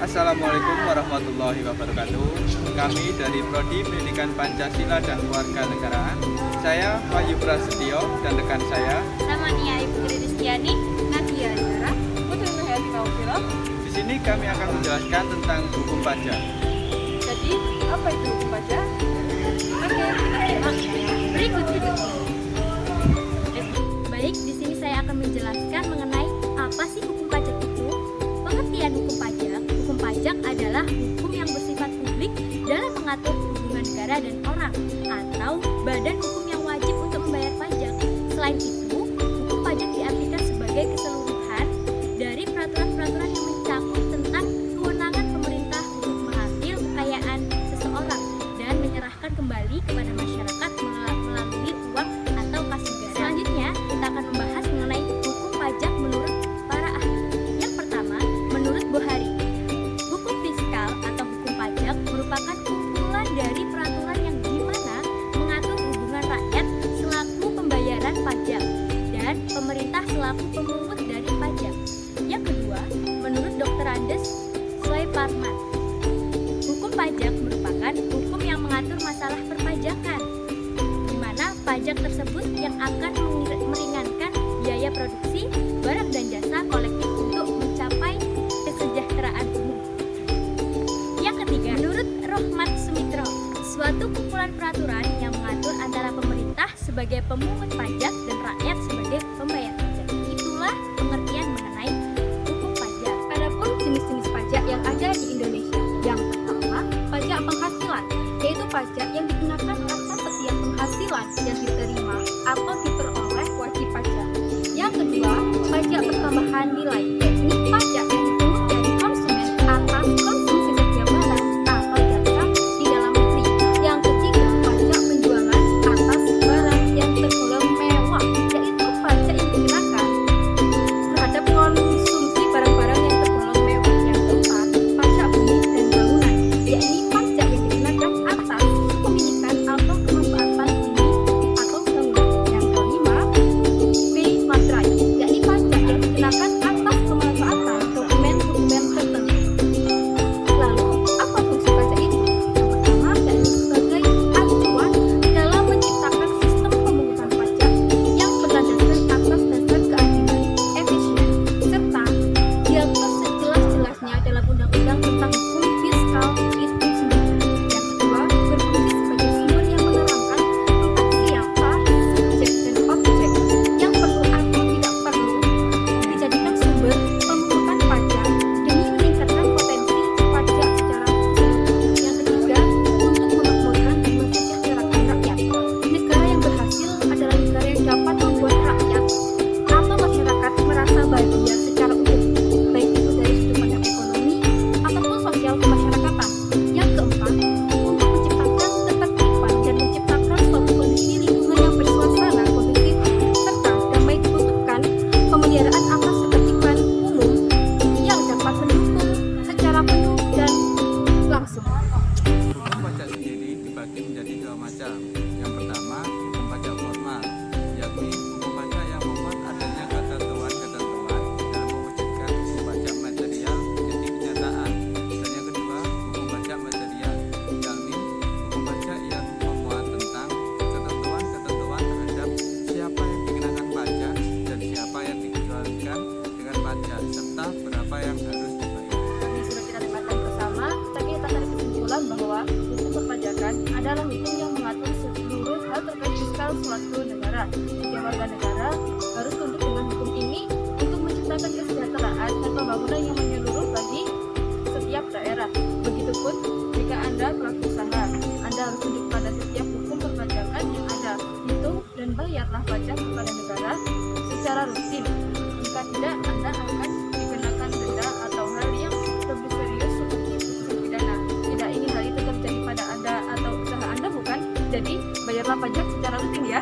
Assalamualaikum warahmatullahi wabarakatuh. Kami dari Prodi Pendidikan Pancasila dan Kewarganegaraan. Saya Wahyu Prasetyo dan rekan saya Samania Putri Rizkyani, Nadia Zara, Putri Nurhayati Kaufilo. Di sini kami akan menjelaskan tentang hukum pajak. Jadi, apa itu hukum pajak? Oke, kita simak berikut ini. Baik, di sini saya akan menjelaskan mengenai apa sih hukum pajak itu. Pengertian hukum pajak. Hukum pajak adalah hukum yang bersifat publik dalam mengatur hubungan negara dan orang atau badan hukum yang wajib untuk membayar pajak. Selain itu, hukum pajak diartikan sebagai keseluruhan dari peraturan-peraturan yang mencakup tentang kewenangan pemerintah untuk mengambil kekayaan seseorang dan menyerahkan kembali kepada masyarakat melalui uang atau kas negara. Selanjutnya, kita akan membahas mengenai hukum pajak menurut para ahli. Yang pertama, menurut Bohari, hukum fiskal atau hukum pajak merupakan kumpulan dari peraturan yang dimana mengatur hubungan rakyat selaku pembayaran pajak dan pemerintah selaku pemungut dari pajak. Yang kedua, menurut Dr. Andes Soeparman, hukum pajak merupakan hukum yang mengatur masalah perpajakan, di mana pajak tersebut yang akan meringankan biaya produksi barang dan jasa kolektif untuk mencapai kesejahteraan umum. Yang ketiga, menurut Rohmat Sumitro, suatu kumpulan peraturan yang mengatur antara pemerintah sebagai pemungut pajak dan rakyat sebagai pembayar pajak. Itulah pengertian mengenai hukum pajak. Adapun jenis-jenis pajak yang ada di Indonesia. Yang pertama, pajak penghasilan, yaitu pajak yang dikenakan atas setiap penghasilan yang diterima atau diperoleh wajib pajak. Yang kedua, pajak pertambahan nilai, yakni pajak yang dipungut dari konsumen atas konsumsi setiap barang atau jasa di dalam negeri. Yang ketiga, pajak penjualan atas barang yang tergolong mewah, yaitu pajak yang dikenakan terhadap konsumsi barang-barang yang tergolong mewah. Yang keempat, pajak bumi dan bangunan, yakni pajak yang dikenakan atas kepemilikan atau kemanfaatan bumi atau bangunan. Yang kelima, fee materai, yakni pajak yang dikenakan atas kemanfaatan dokumen-dokumen tertentu. Lalu, apa fungsi pajak itu? Yang pertama, yakni sebagai acuan dalam menciptakan sistem pemungutan pajak yang berlandaskan atas dasar keadilan, efisien, serta diatur sejelas-jelasnya dalam undang-undang tentang hukum fiskal itu sendiri. Yang kedua, berfungsi sebagai sumber yang menerangkan tentang siapa subjek dan objek yang perlu atau tidak perlu dijadikan sumber pemungutan pajak demi meningkatkan potensi pajak secara keseluruhan. Yang ketiga, untuk memakmurkan dan mensejahterakan rakyat. Negara yang berhasil adalah negara yang dapat membuat rakyat atau masyarakat merasa bahagia secara umum, baik itu dari sudut pandang ekonomi ataupun sosial kemasyarakatan. Yang keempat, untuk menciptakan ketertiban dan menciptakan suatu kondisi lingkungan yang bersuasana kondusif serta damai dibutuhkan pemeliharaan atas ketertiban umum yang dapat mendukung secara penuh dan langsung. Hukum pajak sendiri dibagi menjadi dua macam. Yang pertama, hukum pajak formal, yakni hukum pajak yang memuat adanya ketentuan-ketentuan dalam mewujudkan hukum pajak material menjadi kenyataan. Dan yang kedua, hukum pajak material, yakni hukum pajak yang memuat tentang ketentuan-ketentuan terhadap siapa yang dikenakan pajak dan siapa yang dikecualikan dengan pajak serta berapa yang harus dibayar. Tadi sudah kita dengarkan bersama, kita tarik kesimpulan bahwa hukum perpajakan adalah hukum yang mengatur seluruh hal terkait fiskal suatu negara. Setiap warga negara harus tunduk dengan hukum ini untuk menciptakan kesejahteraan dan pembangunan yang menyeluruh bagi setiap daerah. Begitupun jika Anda pelaku usaha, Anda harus tunduk pada setiap hukum perpajakan yang ada. Hitung dan bayarlah pajak kepada negara secara rutin. Jika tidak, Anda akan dikenakan denda atau hal yang lebih serius seperti putusan pidana. Tidak ingin hal itu terjadi pada Anda atau usaha Anda, bukan? Jadi, bayarlah pajak secara rutin ya.